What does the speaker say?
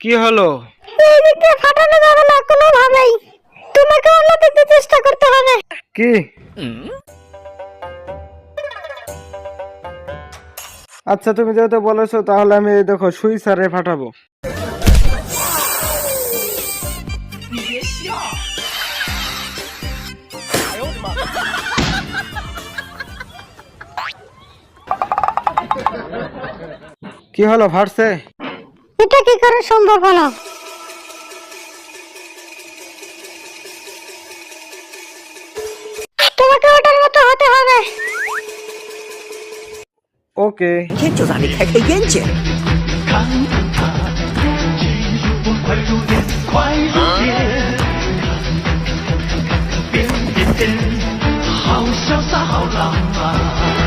কি হলো? এই দিকটা ফাটানো যাবে না কোনোভাবেই, তোমাকে অন্য দিকে চেষ্টা করতে হবে। কি? আচ্ছা তুমি যেহেতু বলেছো তাহলে আমি এই দেখো সুইসারে ফাটাবো। কি হলো, ফাটছে? এটা কি করে সম্ভব হলো? তোমাকে ওটার মতো হতে হবে। ওকে। 天就让你开开眼界。快如电，快如电，变变变，好潇洒，好浪漫。